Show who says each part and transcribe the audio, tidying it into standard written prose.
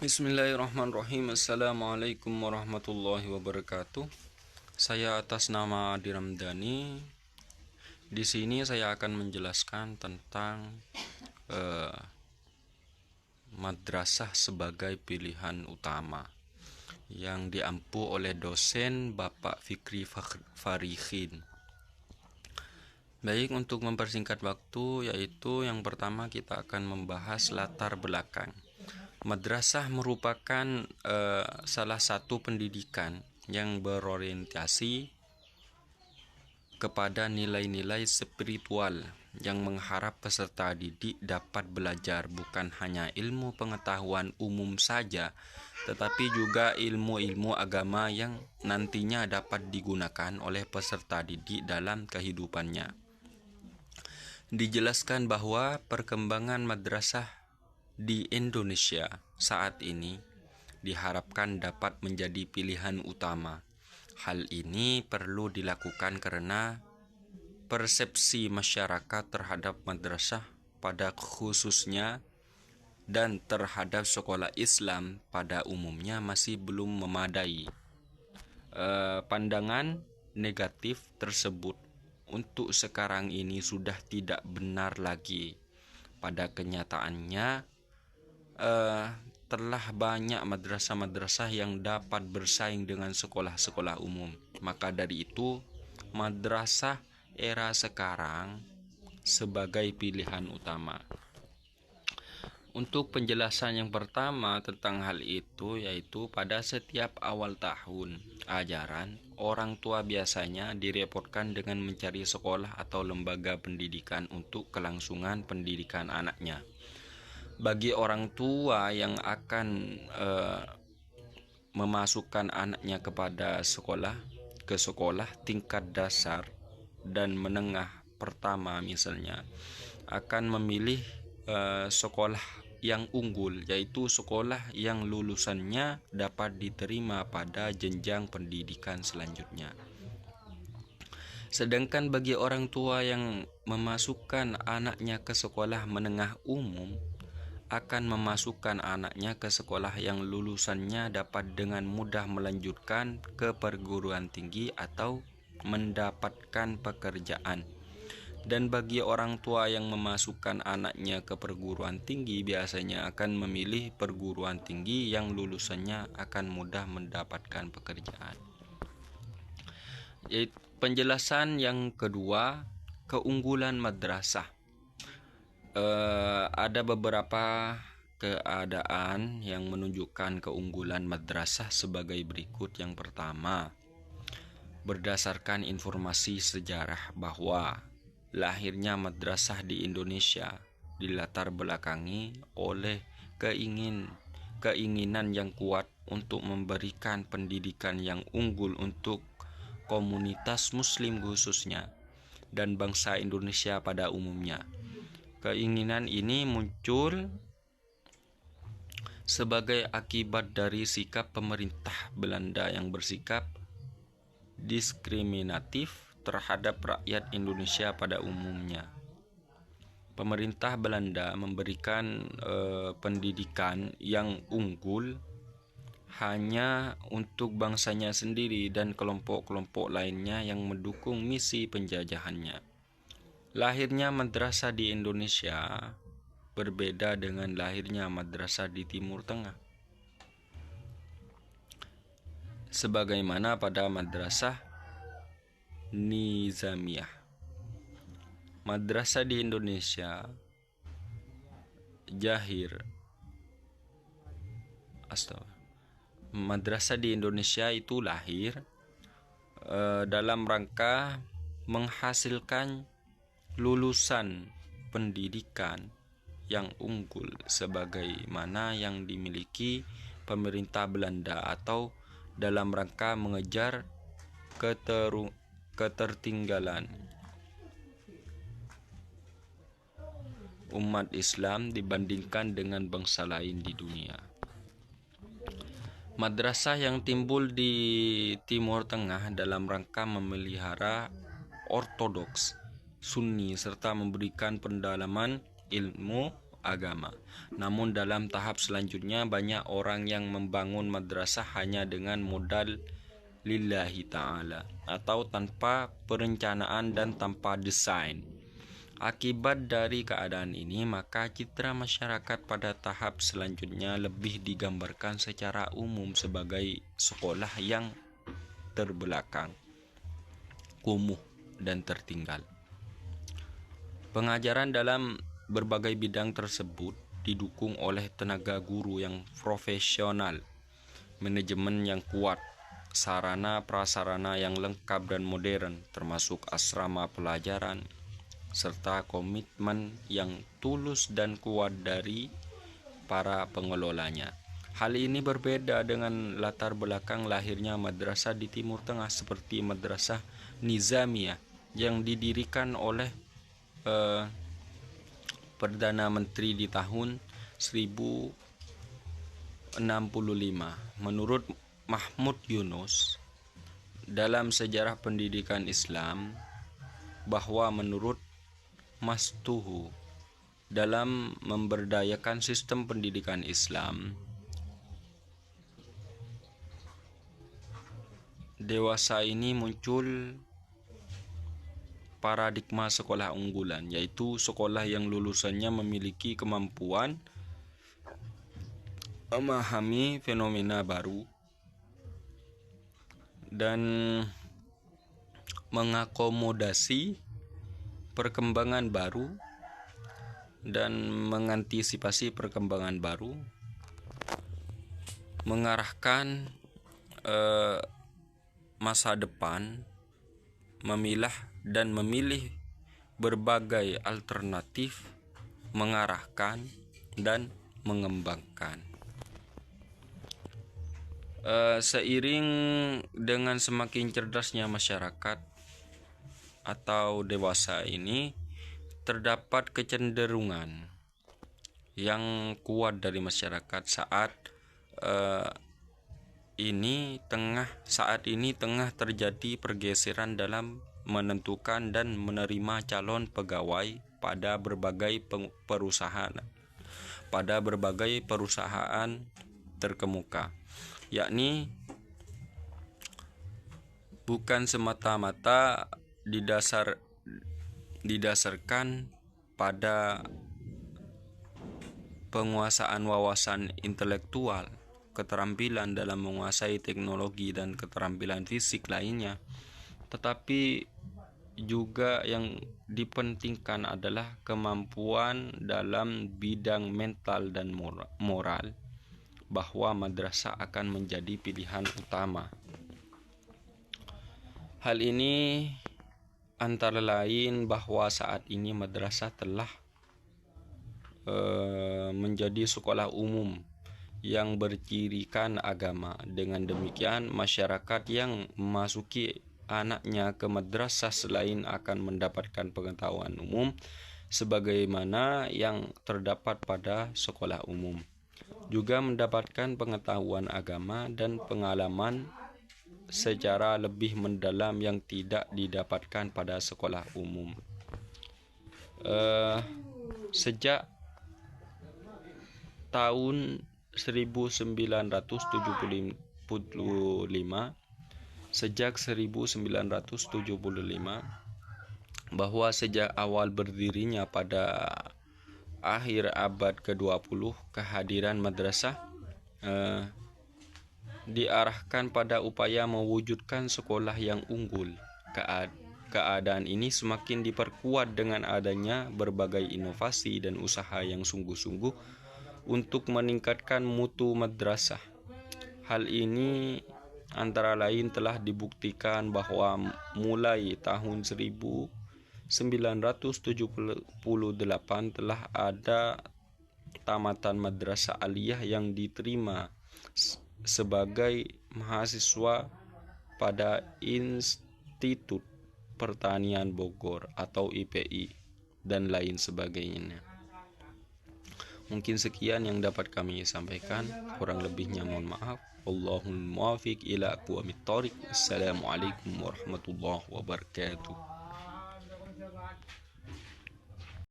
Speaker 1: Bismillahirrahmanirrahim. Assalamualaikum warahmatullahi wabarakatuh. Saya atas nama Adi Ramdhani. Di sini saya akan menjelaskan tentang madrasah sebagai pilihan utama yang diampu oleh dosen Bapak Fikri Farihin. Baik, untuk mempersingkat waktu, yaitu yang pertama kita akan membahas latar belakang. Madrasah merupakan salah satu pendidikan yang berorientasi kepada nilai-nilai spiritual yang mengharap peserta didik dapat belajar bukan hanya ilmu pengetahuan umum saja, tetapi juga ilmu-ilmu agama yang nantinya dapat digunakan oleh peserta didik dalam kehidupannya. Dijelaskan bahwa perkembangan madrasah di Indonesia saat ini diharapkan dapat menjadi pilihan utama. Hal ini perlu dilakukan karena persepsi masyarakat terhadap madrasah pada khususnya dan terhadap sekolah Islam pada umumnya masih belum memadai. Pandangan negatif tersebut untuk sekarang ini sudah tidak benar lagi. Pada kenyataannya, telah banyak madrasah-madrasah yang dapat bersaing dengan sekolah-sekolah umum. Maka dari itu, madrasah era sekarang sebagai pilihan utama. Untuk penjelasan yang pertama tentang hal itu, yaitu pada setiap awal tahun ajaran, orang tua biasanya direpotkan dengan mencari sekolah atau lembaga pendidikan untuk kelangsungan pendidikan anaknya. Bagi orang tua yang akan memasukkan anaknya ke sekolah tingkat dasar dan menengah pertama misalnya, akan memilih sekolah yang unggul, yaitu sekolah yang lulusannya dapat diterima pada jenjang pendidikan selanjutnya. Sedangkan bagi orang tua yang memasukkan anaknya ke sekolah menengah umum, akan memasukkan anaknya ke sekolah yang lulusannya dapat dengan mudah melanjutkan ke perguruan tinggi atau mendapatkan pekerjaan. Dan bagi orang tua yang memasukkan anaknya ke perguruan tinggi biasanya akan memilih perguruan tinggi yang lulusannya akan mudah mendapatkan pekerjaan. Penjelasan yang kedua, keunggulan madrasah. Ada beberapa keadaan yang menunjukkan keunggulan madrasah sebagai berikut. Yang pertama, berdasarkan informasi sejarah bahwa lahirnya madrasah di Indonesia dilatar belakangi oleh keinginan yang kuat untuk memberikan pendidikan yang unggul untuk komunitas muslim khususnya dan bangsa Indonesia pada umumnya. Keinginan ini muncul sebagai akibat dari sikap pemerintah Belanda yang bersikap diskriminatif terhadap rakyat Indonesia pada umumnya. Pemerintah Belanda memberikan pendidikan yang unggul hanya untuk bangsanya sendiri dan kelompok-kelompok lainnya yang mendukung misi penjajahannya. Lahirnya madrasah di Indonesia berbeda dengan lahirnya madrasah di Timur Tengah. Sebagaimana pada madrasah Nizamiyah. Madrasah di Indonesia Madrasah di Indonesia itu lahir dalam rangka menghasilkan lulusan pendidikan yang unggul sebagaimana yang dimiliki pemerintah Belanda atau dalam rangka mengejar ketertinggalan umat Islam dibandingkan dengan bangsa lain di dunia. Madrasah yang timbul di Timur Tengah dalam rangka memelihara ortodoks Sunni serta memberikan pendalaman ilmu agama. Namun dalam tahap selanjutnya banyak orang yang membangun madrasah hanya dengan modal lillahi ta'ala atau tanpa perencanaan dan tanpa desain. Akibat dari keadaan ini, maka citra masyarakat pada tahap selanjutnya lebih digambarkan secara umum sebagai sekolah yang terbelakang, kumuh, dan tertinggal. Pengajaran dalam berbagai bidang tersebut didukung oleh tenaga guru yang profesional, manajemen yang kuat, sarana prasarana yang lengkap dan modern, termasuk asrama pelajaran, serta komitmen yang tulus dan kuat dari para pengelolanya. Hal ini berbeda dengan latar belakang lahirnya madrasah di Timur Tengah seperti Madrasah Nizamiyah yang didirikan oleh Perdana Menteri di tahun 1065. Menurut Mahmud Yunus dalam Sejarah Pendidikan Islam, bahwa menurut Mastuhu dalam memberdayakan sistem pendidikan Islam, dewasa ini muncul paradigma sekolah unggulan, yaitu sekolah yang lulusannya memiliki kemampuan memahami fenomena baru dan mengakomodasi perkembangan baru dan mengantisipasi perkembangan baru, mengarahkan masa depan, memilah dan memilih berbagai alternatif, mengarahkan dan mengembangkan. Seiring dengan semakin cerdasnya masyarakat atau dewasa ini, terdapat kecenderungan yang kuat dari masyarakat saat ini tengah terjadi pergeseran dalam menentukan dan menerima calon pegawai pada berbagai perusahaan terkemuka, yakni bukan semata-mata didasarkan pada penguasaan wawasan intelektual, keterampilan dalam menguasai teknologi dan keterampilan fisik lainnya, tetapi juga yang dipentingkan adalah kemampuan dalam bidang mental dan moral, bahwa madrasah akan menjadi pilihan utama. Hal ini antara lain bahwa saat ini madrasah telah menjadi sekolah umum yang bercirikan agama. Dengan demikian, masyarakat yang memasuki anaknya ke madrasah selain akan mendapatkan pengetahuan umum sebagaimana yang terdapat pada sekolah umum, juga mendapatkan pengetahuan agama dan pengalaman secara lebih mendalam yang tidak didapatkan pada sekolah umum. Sejak tahun 1975, bahwa sejak awal berdirinya pada akhir abad ke-20, kehadiran madrasah diarahkan pada upaya mewujudkan sekolah yang unggul. Keadaan ini semakin diperkuat dengan adanya berbagai inovasi dan usaha yang sungguh-sungguh untuk meningkatkan mutu madrasah. Hal ini antara lain telah dibuktikan bahwa mulai tahun 1978 telah ada tamatan madrasah aliyah yang diterima sebagai mahasiswa pada Institut Pertanian Bogor atau IPI dan lain sebagainya. Mungkin sekian yang dapat kami sampaikan, kurang lebihnya mohon maaf. Wallahul muwaffiq ila aqwamit thoriq. Assalamualaikum warahmatullahi wabarakatuh.